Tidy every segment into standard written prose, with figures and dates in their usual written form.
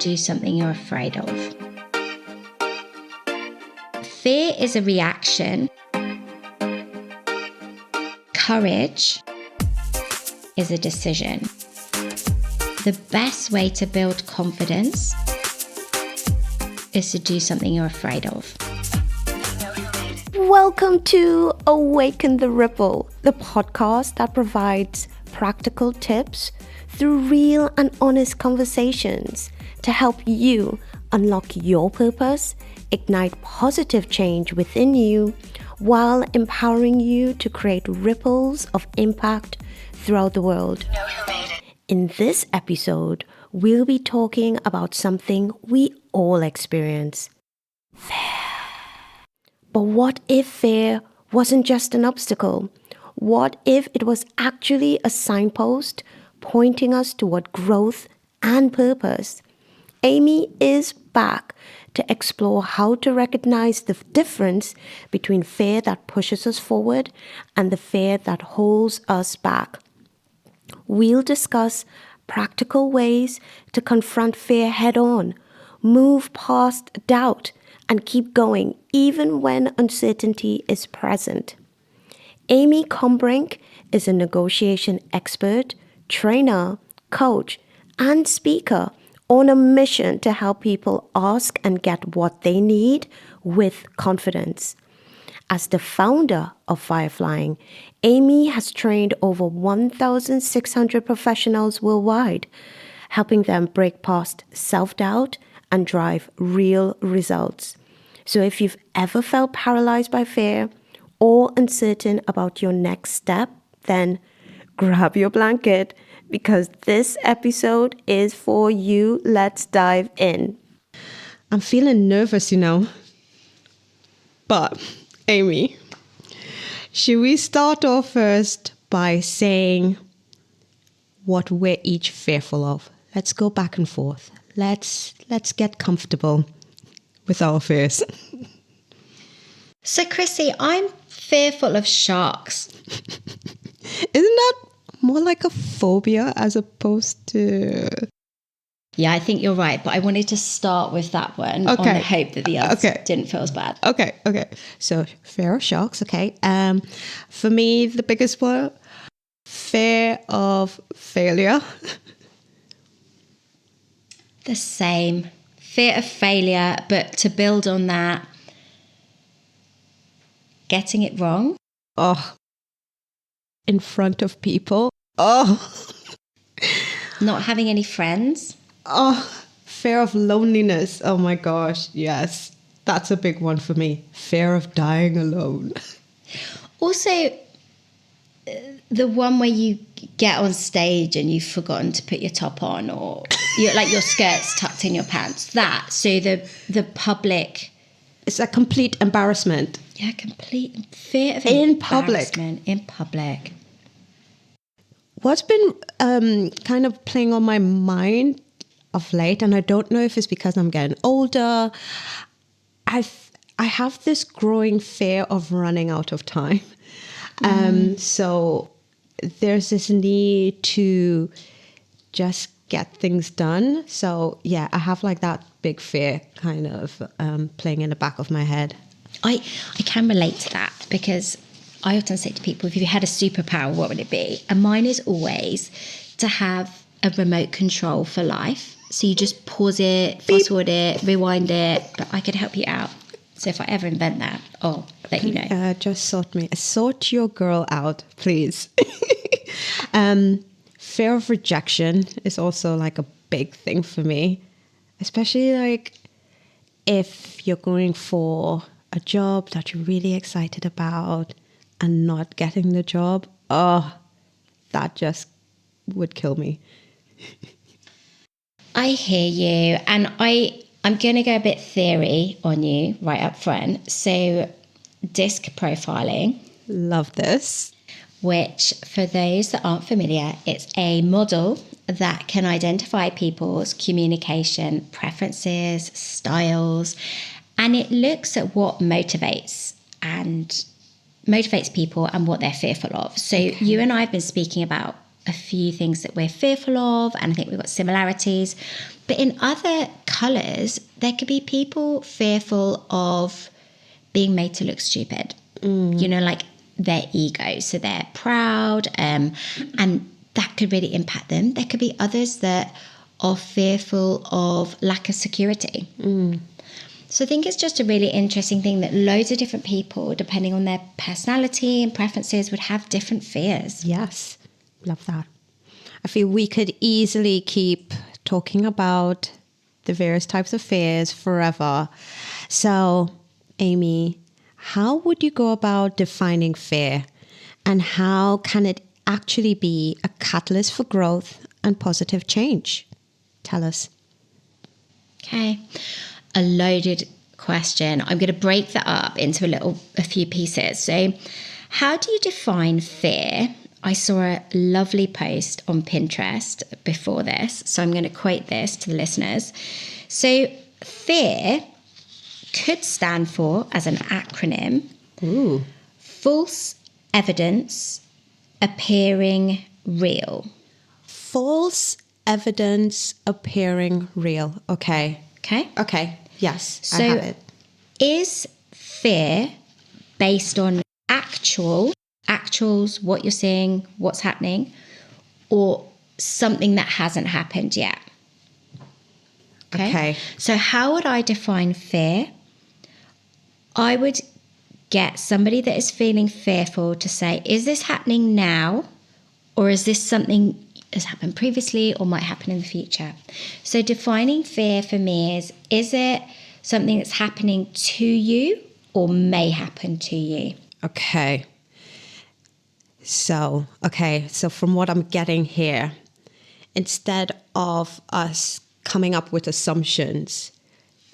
do something you're afraid of. Fear is a reaction. Courage is a decision. The best way to build confidence is to do something you're afraid of. Welcome to Awaken the Ripple, the podcast that provides practical tips through real and honest conversations to help you unlock your purpose, ignite positive change within you, while empowering you to create ripples of impact throughout the world. In this episode, we'll be talking about something we all experience: fear. But what if fear wasn't just an obstacle? What if it was actually a signpost pointing us toward growth and purpose? Amy is back to explore how to recognize the difference between fear that pushes us forward and the fear that holds us back. We'll discuss practical ways to confront fear head on, move past doubt, and keep going even when uncertainty is present. Amy Combrinck is a negotiation expert, trainer, coach, and speaker on a mission to help people ask and get what they need with confidence. As the founder of F.E.A.R Flying, Amy has trained over 1,600 professionals worldwide, helping them break past self-doubt and drive real results. So if you've ever felt paralyzed by fear or uncertain about your next step, then grab your blanket because this episode is for you. Let's dive in. I'm feeling nervous, But, Amy, should we start off first by saying what we're each fearful of? Let's go back and forth. Let's get comfortable with our fears. So, Chrissy, I'm fearful of sharks. Isn't that more like a phobia as opposed to... Yeah, I think you're right, but I wanted to start with that one on the hope that the others didn't feel as bad. Okay. So, fear of sharks, okay. For me, the biggest one, fear of failure. The same. Fear of failure, but to build on that, getting it wrong. Oh, in front of people. Oh. Not having any friends. Oh, fear of loneliness. Oh my gosh, yes. That's a big one for me. Fear of dying alone. Also, the one where you get on stage and you've forgotten to put your top on, or your skirt's tucked in your pants. That. So the public. It's a complete embarrassment. Yeah, complete fear of embarrassment in public. What's been kind of playing on my mind of late, and I don't know if it's because I'm getting older, I have this growing fear of running out of time. So there's this need to just get things done. So yeah, I have like that big fear kind of playing in the back of my head. I can relate to that because I often say to people, if you had a superpower, what would it be? And mine is always to have a remote control for life. So you just pause it, fast forward it, rewind it, but I could help you out. So if I ever invent that, I'll let you know. Just sort your girl out, please. Fear of rejection is also like a big thing for me, especially like if you're going for a job that you're really excited about and not getting the job. Oh, that just would kill me. I hear you. And I'm going to go a bit theory on you right up front. So disc profiling. Love this. Which, for those that aren't familiar, it's a model that can identify people's communication preferences, styles, and it looks at what motivates people and what they're fearful of. So you and I have been speaking about a few things that we're fearful of, and I think we've got similarities. But in other colours, there could be people fearful of being made to look stupid, like their ego. So they're proud, and that could really impact them. There could be others that are fearful of lack of security. So I think it's just a really interesting thing that loads of different people, depending on their personality and preferences, would have different fears. Yes, love that. I feel we could easily keep talking about the various types of fears forever. So, Amy, how would you go about defining fear, and how can it actually be a catalyst for growth and positive change? Tell us. Okay. A loaded question. I'm going to break that up into a few pieces. So, how do you define fear? I saw a lovely post on Pinterest before this, so I'm going to quote this to the listeners. So, fear could stand for, as an acronym, false evidence appearing real. False evidence appearing real. Okay. Okay. Yes, So, I have it. is fear based on actuals, what you're seeing, what's happening, or something that hasn't happened yet? Okay. So how would I define fear? I would get somebody that is feeling fearful to say, is this happening now, or is this something has happened previously or might happen in the future? So defining fear for me is it something that's happening to you or may happen to you? Okay. So from what I'm getting here, instead of us coming up with assumptions,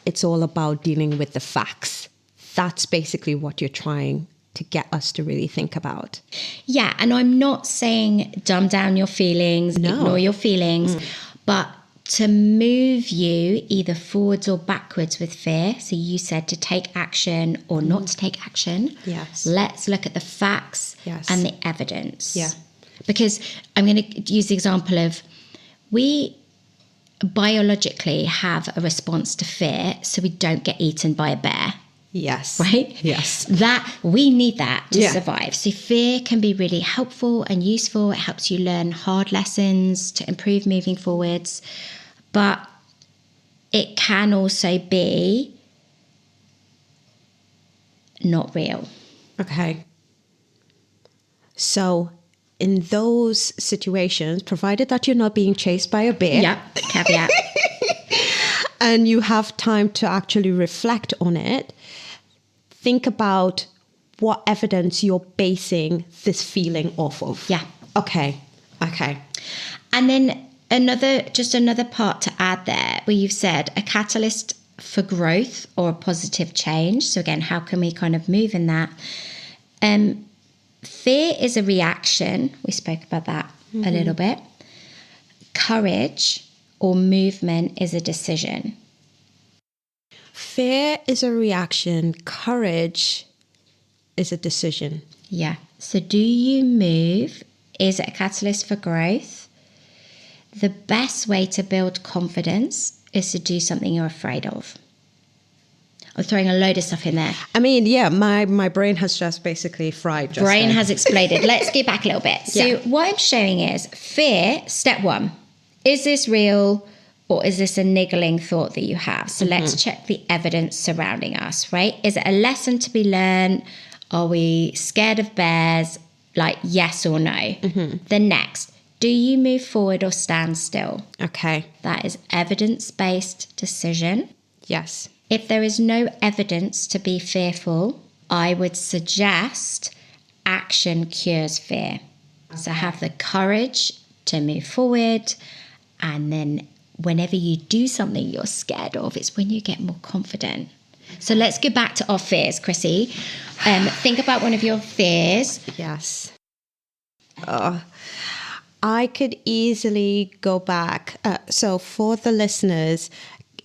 it's all about dealing with the facts. That's basically what you're trying to get us to really think about. Yeah, and I'm not saying dumb down your feelings, ignore your feelings, but to move you either forwards or backwards with fear. So you said to take action or not to take action. Yes. Let's look at the facts and the evidence. Yeah. Because I'm going to use the example of we biologically have a response to fear so we don't get eaten by a bear. Yes. Right? Yes. That we need that to survive. So fear can be really helpful and useful. It helps you learn hard lessons to improve moving forwards. But it can also be not real. Okay. So in those situations, provided that you're not being chased by a bear. Yeah, caveat. And you have time to actually reflect on it, think about what evidence you're basing this feeling off of. Yeah. Okay. And then another part to add there, where you've said a catalyst for growth or a positive change. So again, how can we kind of move in that? Fear is a reaction. We spoke about that a little bit. Courage or movement is a decision. Fear is a reaction. Courage is a decision. Yeah. So do you move? Is it a catalyst for growth? The best way to build confidence is to do something you're afraid of. I'm throwing a load of stuff in there. I mean, yeah, my brain has just basically fried. Brain has exploded. Let's get back a little bit. So what I'm showing is fear, step one. Is this real or is this a niggling thought that you have? So let's check the evidence surrounding us, right? Is it a lesson to be learned? Are we scared of bears? Like yes or no? The next, do you move forward or stand still? Okay. That is evidence-based decision. Yes. If there is no evidence to be fearful, I would suggest action cures fear. So have the courage to move forward, and then whenever you do something you're scared of, it's when you get more confident. So let's go back to our fears, Chrissy. Think about one of your fears. Yes. I could easily go back. So for the listeners,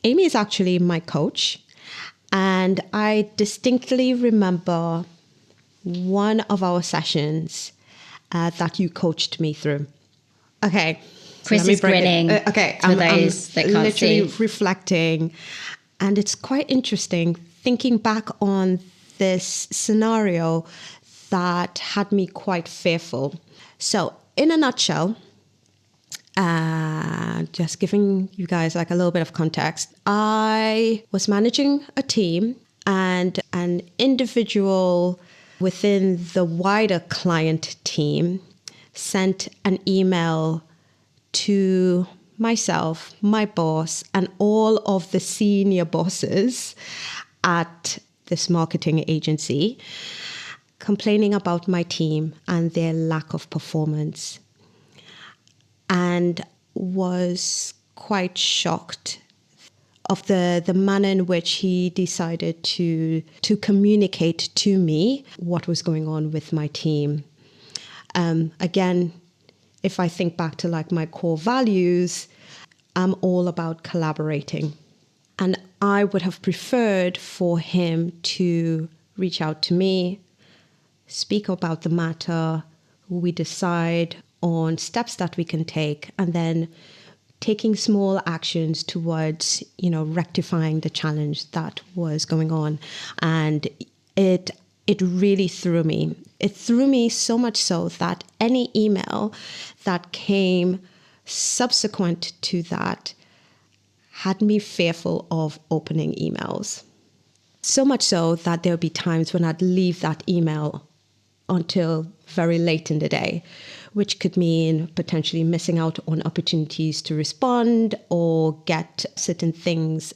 Amy is actually my coach. And I distinctly remember one of our sessions that you coached me through. Okay. Chris is grinning Okay, for those that can't literally see. reflecting. And it's quite interesting thinking back on this scenario that had me quite fearful. So, in a nutshell, just giving you guys like a little bit of context, I was managing a team, and an individual within the wider client team sent an email to myself, my boss, and all of the senior bosses at this marketing agency, complaining about my team and their lack of performance, and was quite shocked of the manner in which he decided to communicate to me what was going on with my team. Again, if I think back to like my core values, I'm all about collaborating. And I would have preferred for him to reach out to me, speak about the matter, we decide on steps that we can take, and then taking small actions towards, rectifying the challenge that was going on. And it really threw me. It threw me so much so that any email that came subsequent to that had me fearful of opening emails. So much so that there would be times when I'd leave that email until very late in the day, which could mean potentially missing out on opportunities to respond or get certain things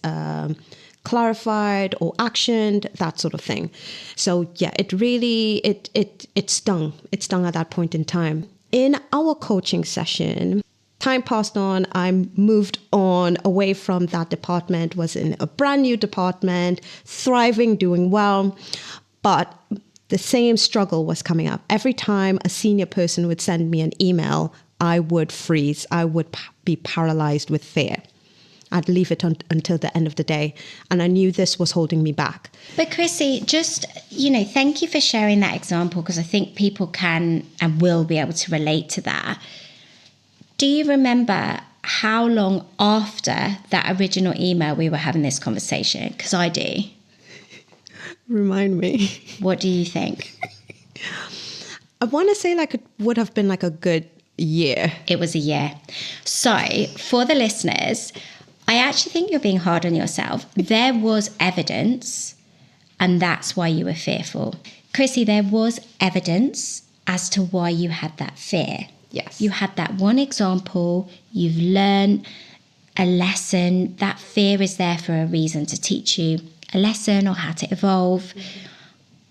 clarified or actioned, that sort of thing. So yeah, it really, it stung. It stung at that point in time. In our coaching session, time passed on, I moved on away from that department, was in a brand new department, thriving, doing well, but the same struggle was coming up. Every time a senior person would send me an email, I would freeze. I would be paralyzed with fear. I'd leave it until the end of the day. And I knew this was holding me back. But Chrissy, just, thank you for sharing that example, because I think people can and will be able to relate to that. Do you remember how long after that original email we were having this conversation? Because I do. Remind me. What do you think? I want to say like it would have been like a good year. It was a year. So for the listeners, I actually think you're being hard on yourself. There was evidence, and that's why you were fearful. Chrissy, there was evidence as to why you had that fear. Yes. You had that one example, you've learned a lesson. That fear is there for a reason, to teach you a lesson or how to evolve.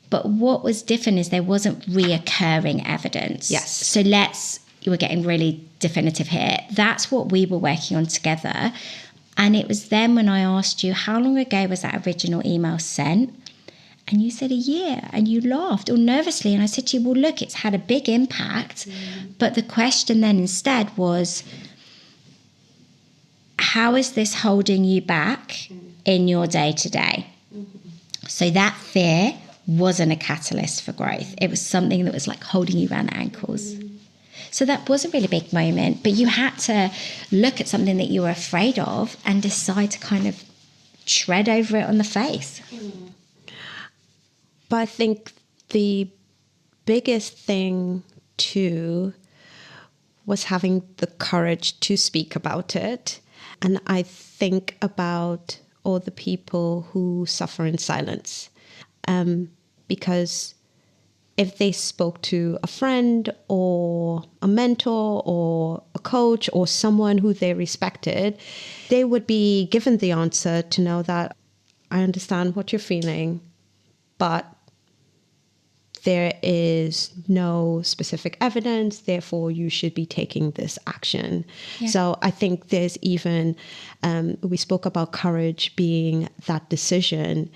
But what was different is there wasn't reoccurring evidence. Yes. So you were getting really definitive here. That's what we were working on together. And it was then when I asked you, how long ago was that original email sent? And you said a year, and you laughed all nervously. And I said to you, well, look, it's had a big impact. But the question then instead was, how is this holding you back in your day-to-day? So that fear wasn't a catalyst for growth. It was something that was like holding you around the ankles. So that was a really big moment, but you had to look at something that you were afraid of and decide to kind of tread over it on the face. But I think the biggest thing too was having the courage to speak about it. And I think about all the people who suffer in silence. Because if they spoke to a friend or a mentor or a coach or someone who they respected, they would be given the answer to know that I understand what you're feeling, but there is no specific evidence, therefore you should be taking this action. Yeah. So I think there's even, we spoke about courage being that decision,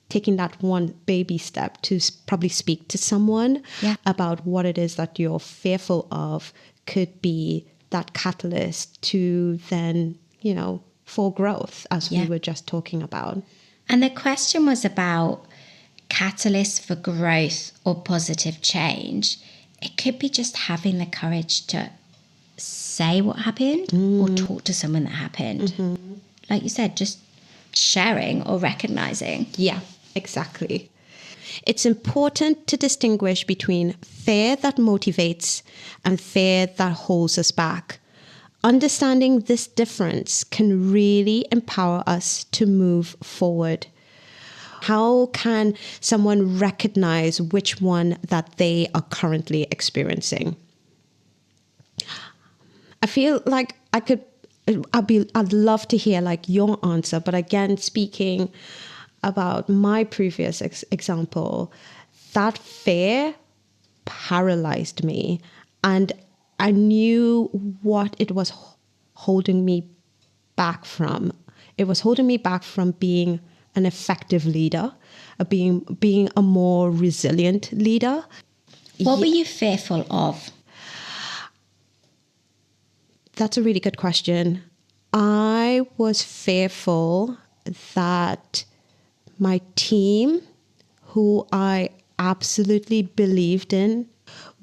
taking that one baby step to probably speak to someone about what it is that you're fearful of could be that catalyst to then, for growth, as we were just talking about. And the question was about catalyst for growth or positive change. it could be just having the courage to say what happened or talk to someone that happened. Like you said, just sharing or recognizing. Yeah, exactly. It's important to distinguish between fear that motivates and fear that holds us back. Understanding this difference can really empower us to move forward. How can someone recognize which one that they are currently experiencing? I feel like I'd love to hear like your answer, but again, speaking about my previous example, that fear paralyzed me, and I knew what it was holding me back from. It was holding me back from being an effective leader, being a more resilient leader. What were you fearful of? That's a really good question. I was fearful that my team, who I absolutely believed in,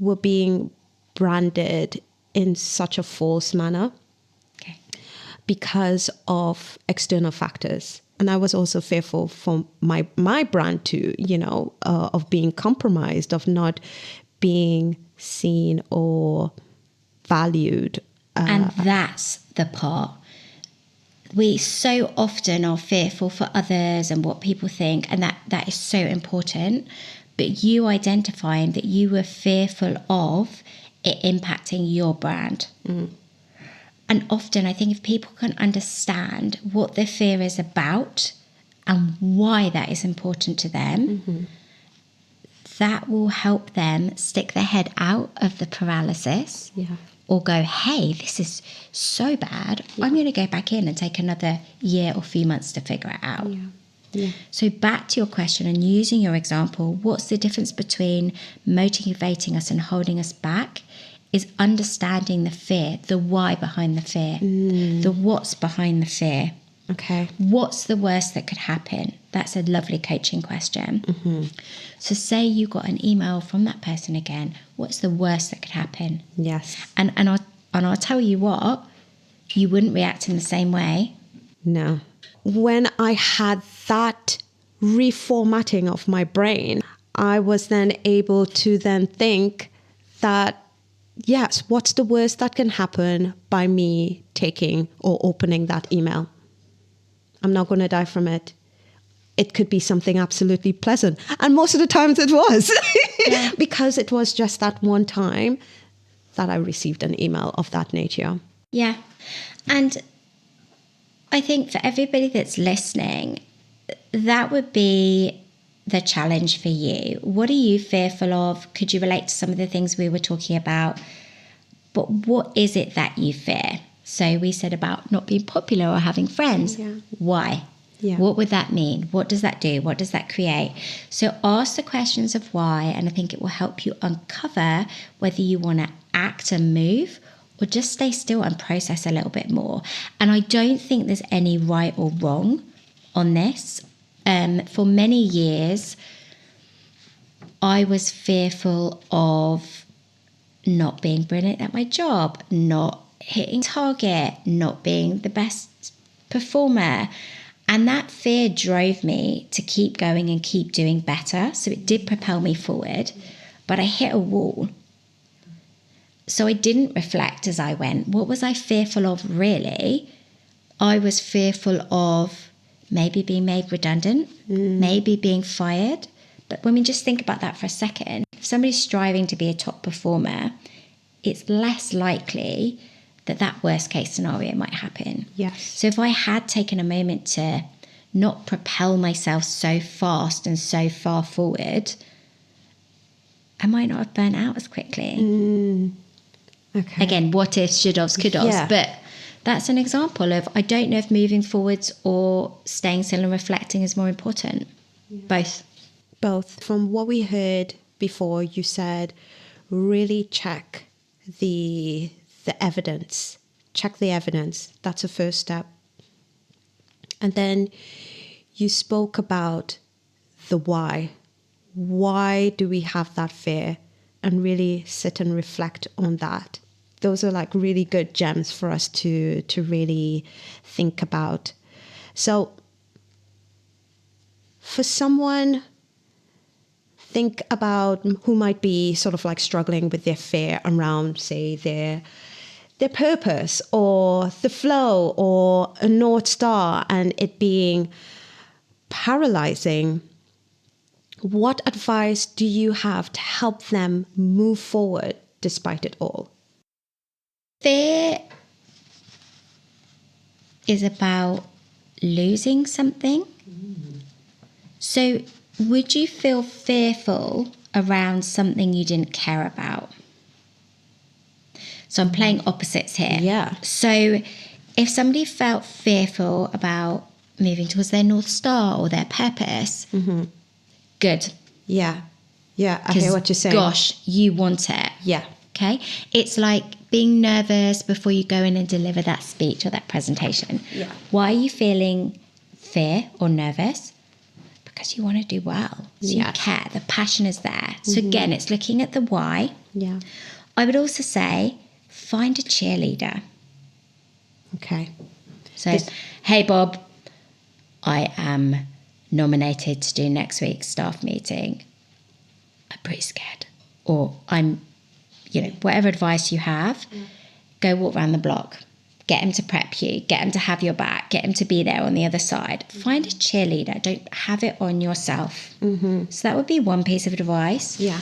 were being branded in such a false manner Okay. because of external factors. And I was also fearful for my brand too, of being compromised, of not being seen or valued. And that's the part. We so often are fearful for others and what people think, and that is so important. But you identifying that you were fearful of it impacting your brand. And often I think if people can understand what the fear is about and why that is important to them, that will help them stick their head out of the paralysis. Yeah. Or go, hey, this is so bad. I'm going to go back in and take another year or few months to figure it out. Yeah. So back to your question and using your example, what's the difference between motivating us and holding us back is understanding the fear, the why behind the fear, the what's behind the fear. Okay. What's the worst that could happen? That's a lovely coaching question. So say you got an email from that person again. What's the worst that could happen? Yes. And I'll tell you what, you wouldn't react in the same way. No. When I had that reformatting of my brain, I was then able to then think that, yes, what's the worst that can happen by me taking or opening that email? I'm not going to die from it. It could be something absolutely pleasant. And most of the times it was. Because it was just that one time that I received an email of that nature. Yeah. And I think for everybody that's listening, that would be the challenge for you. What are you fearful of? Could you relate to some of the things we were talking about? But what is it that you fear? So we said about not being popular or having friends. Yeah. Why? Yeah. What would that mean? What does that do? What does that create? So ask the questions of why, and I think it will help you uncover whether you want to act and move or just stay still and process a little bit more. And I don't think there's any right or wrong on this. For many years, I was fearful of not being brilliant at my job, not hitting target, not being the best performer. And that fear drove me to keep going and keep doing better. So it did propel me forward, but I hit a wall. So I didn't reflect as I went. What was I fearful of really? I was fearful of maybe being made redundant, maybe being fired. But when we just think about that for a second, if somebody's striving to be a top performer, it's less likely that that worst case scenario might happen. Yes. So if I had taken a moment to not propel myself so fast and so far forward, I might not have burnt out as quickly. Okay. Again, what ifs, should ofs, could ofs. Yeah. But that's an example of, I don't know if moving forwards or staying still and reflecting is more important. Both. Both. From what we heard before, you said really check the evidence. Check the evidence. That's a first step. And then you spoke about the why. Why do we have that fear? and really sit and reflect on that. Those are like really good gems for us to really think about. So for someone, think about who might be sort of like struggling with their fear around, say, their purpose or the flow or a North Star, and it being paralyzing. What advice do you have to help them move forward despite it all? Fear is about losing something. So would you feel fearful around something you didn't care about? So I'm playing opposites here. Yeah. So if somebody felt fearful about moving towards their North Star or their purpose, good. Yeah. Yeah, I hear what you're saying. Gosh, you want it. Yeah. Okay. It's like being nervous before you go in and deliver that speech or that presentation. Yeah. Why are you feeling fear or nervous? Because you want to do well. So you care. The passion is there. So again, it's looking at the why. Yeah. I would also say find a cheerleader. Okay. So, hey, Bob, I am nominated to do next week's staff meeting. I'm pretty scared. Or I'm, whatever advice you have, go walk around the block. Get him to prep you. Get him to have your back. Get him to be there on the other side. Find a cheerleader. Don't have it on yourself. So that would be one piece of advice. Yeah.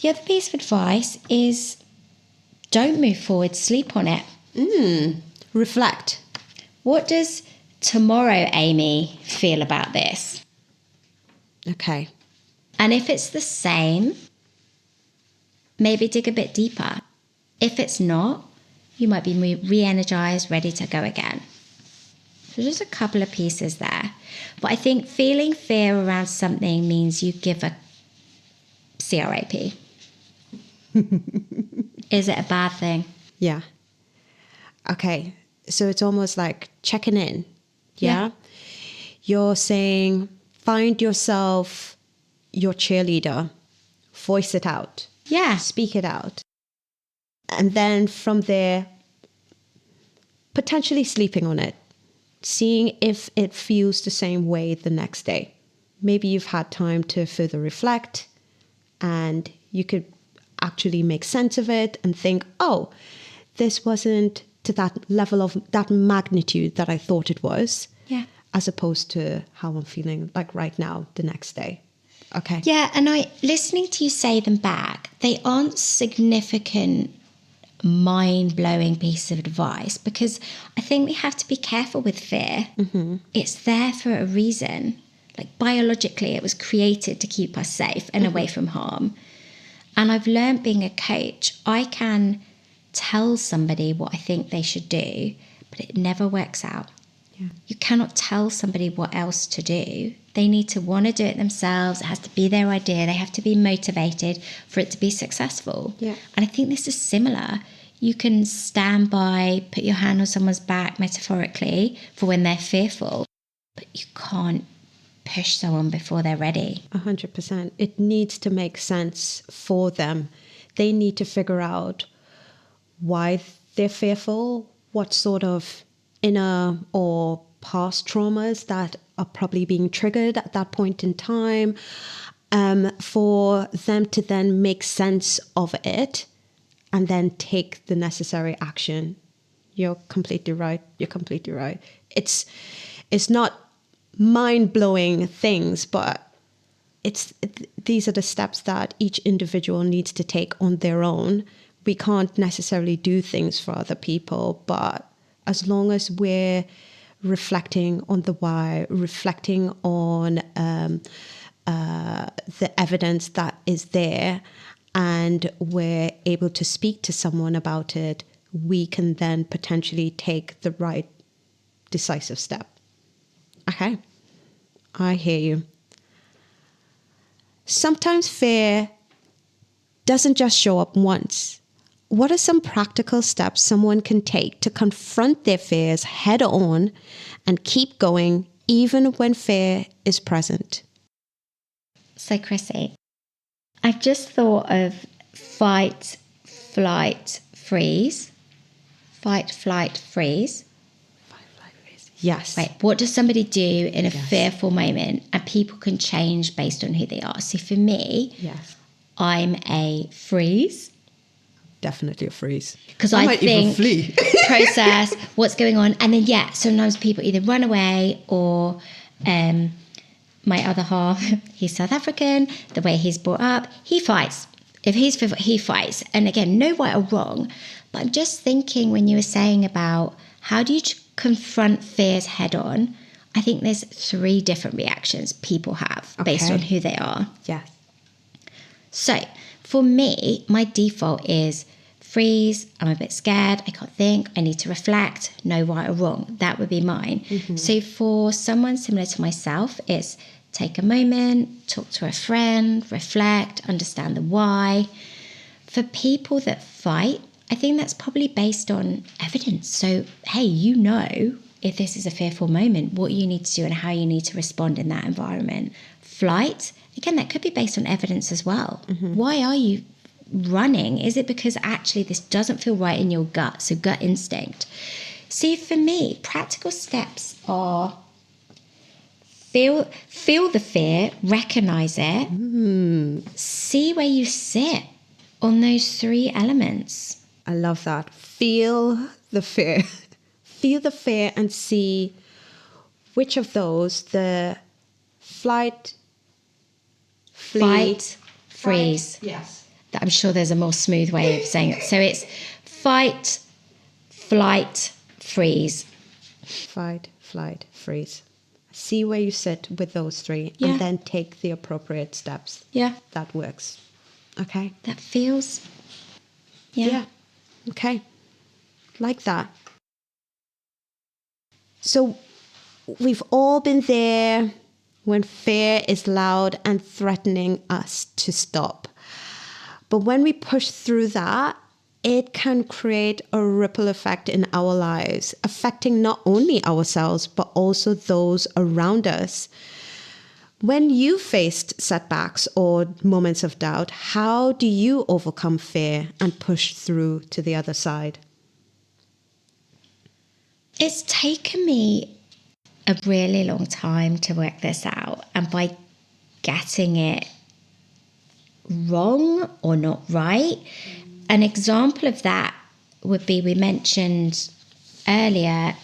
The other piece of advice is don't move forward. Sleep on it. Reflect. What does tomorrow Amy feel about this? Okay. And if it's the same, maybe dig a bit deeper. If it's not, you might be re-energized, ready to go again. So just a couple of pieces there. But I think feeling fear around something means you give a CRAP. Is it a bad thing? Yeah. Okay. So it's almost like checking in. Yeah. You're saying, find yourself your cheerleader, voice it out. Yeah. Speak it out. And then from there, potentially sleeping on it, seeing if it feels the same way the next day. Maybe you've had time to further reflect and you could actually make sense of it and think, oh, this wasn't to that level of that magnitude that I thought it was. Yeah. As opposed to how I'm feeling like right now, the next day. Okay. Yeah, and listening to you say them back, they aren't significant, mind-blowing pieces of advice because I think we have to be careful with fear. It's there for a reason. Like biologically, it was created to keep us safe and away from harm. And I've learned being a coach, I can tell somebody what I think they should do, but it never works out. Yeah. You cannot tell somebody what else to do. They need to want to do it themselves. It has to be their idea. They have to be motivated for it to be successful. Yeah. And I think this is similar. You can stand by, put your hand on someone's back metaphorically for when they're fearful, but you can't push someone before they're ready. 100%. It needs to make sense for them. They need to figure out why they're fearful, what sort of inner or past traumas that are probably being triggered at that point in time, for them to then make sense of it and then take the necessary action. You're completely right. It's not mind-blowing things, but these are the steps that each individual needs to take on their own. We can't necessarily do things for other people, but as long as we're reflecting on the why, reflecting on the evidence that is there, and we're able to speak to someone about it, we can then potentially take the right decisive step. Okay, I hear you. Sometimes fear doesn't just show up once. What are some practical steps someone can take to confront their fears head on and keep going even when fear is present? So, Chrissy, I've just thought of fight, flight, freeze. Fight, flight, freeze. Yes. Right. What does somebody do in a fearful moment? And people can change based on who they are. So for me, Yes. I'm a freeze. Definitely a freeze. Because I might even think flee. process what's going on. And then, sometimes people either run away or my other half, he's South African, the way he's brought up, he fights. If he fights. And again, no right or wrong. But I'm just thinking when you were saying about how do you confront fears head on, I think there's 3 different reactions people have based on who they are. Yes. So for me, my default is freeze. I'm a bit scared. I can't think. I need to reflect. No right or wrong. That would be mine. Mm-hmm. So for someone similar to myself, it's take a moment, talk to a friend, reflect, understand the why. For people that fight, I think that's probably based on evidence. So, hey, if this is a fearful moment, what you need to do and how you need to respond in that environment. Flight, again, that could be based on evidence as well. Mm-hmm. Why are you running? Is it because actually this doesn't feel right in your gut? So gut instinct. See, for me, practical steps are feel the fear, recognize it, see where you sit on those 3 elements. I love that. Feel the fear. Feel the fear and see which of those, the flight, flee, fight, freeze. Yes. I'm sure there's a more smooth way of saying it. So it's fight, flight, freeze. Fight, flight, freeze. See where you sit with those 3 Yeah. and then take the appropriate steps. Yeah. That works. Okay. That feels. Yeah. Okay. Like that. So we've all been there when fear is loud and threatening us to stop. But when we push through that, it can create a ripple effect in our lives, affecting not only ourselves, but also those around us. When you faced setbacks or moments of doubt, how do you overcome fear and push through to the other side? It's taken me a really long time to work this out. And by getting it wrong or not right, an example of that would be, we mentioned earlier,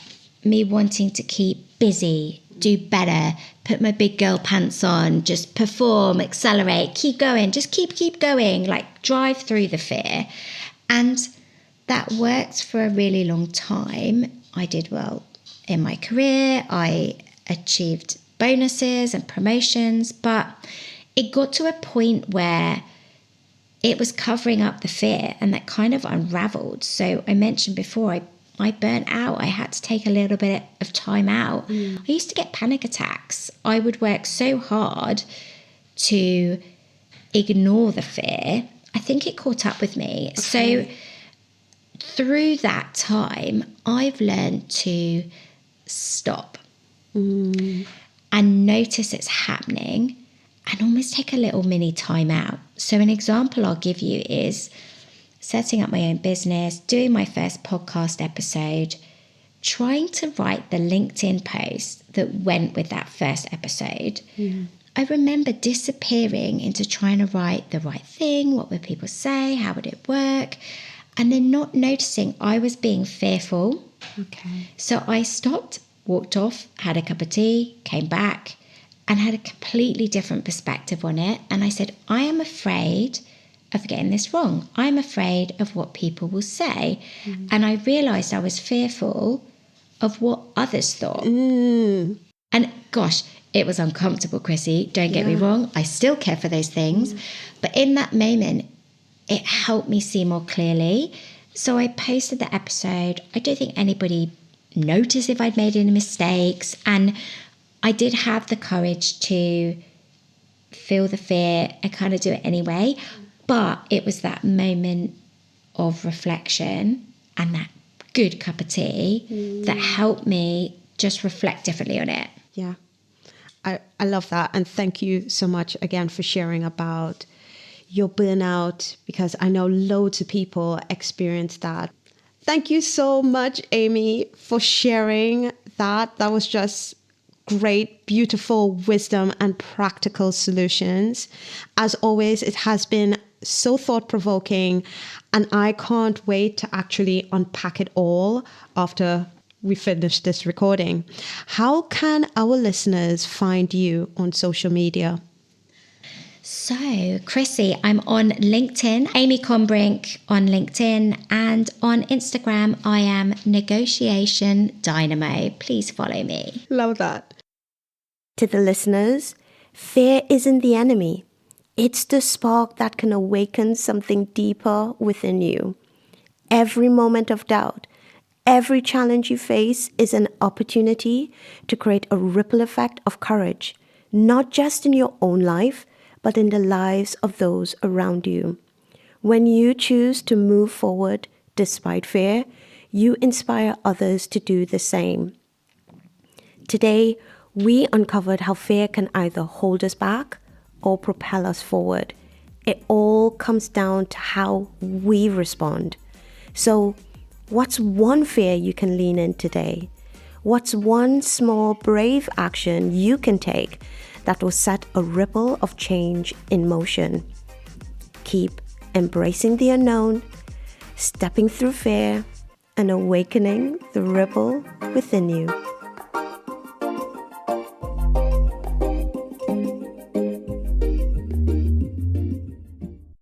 me wanting to keep busy, do better, put my big girl pants on, just perform, accelerate, keep going, just keep going, like drive through the fear. And that worked for a really long time. I did well in my career. I achieved bonuses and promotions, but it got to a point where it was covering up the fear, and that kind of unraveled. So I mentioned before, I burnt out. I had to take a little bit of time out. I used to get panic attacks. I would work so hard to ignore the fear. I think it caught up with me. Okay. So through that time, I've learned to stop and notice it's happening and almost take a little mini time out. So an example I'll give you is setting up my own business, doing my first podcast episode, trying to write the LinkedIn post that went with that first episode. I remember disappearing into trying to write the right thing. What would people say? How would it work? And then not noticing I was being fearful. Okay. So I stopped, walked off, had a cup of tea, came back, and had a completely different perspective on it. And I said, I am afraid of getting this wrong. I'm afraid of what people will say. And I realised I was fearful of what others thought. And gosh, it was uncomfortable, Chrissy. Don't get me wrong. I still care for those things. But in that moment, it helped me see more clearly. So I posted the episode. I don't think anybody noticed if I'd made any mistakes. And I did have the courage to feel the fear and kind of do it anyway. But it was that moment of reflection and that good cup of tea that helped me just reflect differently on it. Yeah, I love that. And thank you so much again for sharing about your burnout, because I know loads of people experience that. Thank you so much, Amy, for sharing that. That was just great, beautiful wisdom and practical solutions. As always, it has been so thought-provoking, and I can't wait to actually unpack it all after we finish this recording. How can our listeners find you on social media? So, Chrissy, I'm on LinkedIn, Amy Combrinck on LinkedIn, and on Instagram, I am Negotiation Dynamo. Please follow me. Love that. To the listeners, fear isn't the enemy. It's the spark that can awaken something deeper within you. Every moment of doubt, every challenge you face is an opportunity to create a ripple effect of courage, not just in your own life, but in the lives of those around you. When you choose to move forward despite fear, you inspire others to do the same. Today, we uncovered how fear can either hold us back or propel us forward. It all comes down to how we respond. So, what's one fear you can lean in today? What's one small brave action you can take that will set a ripple of change in motion? Keep embracing the unknown, stepping through fear, and awakening the ripple within you.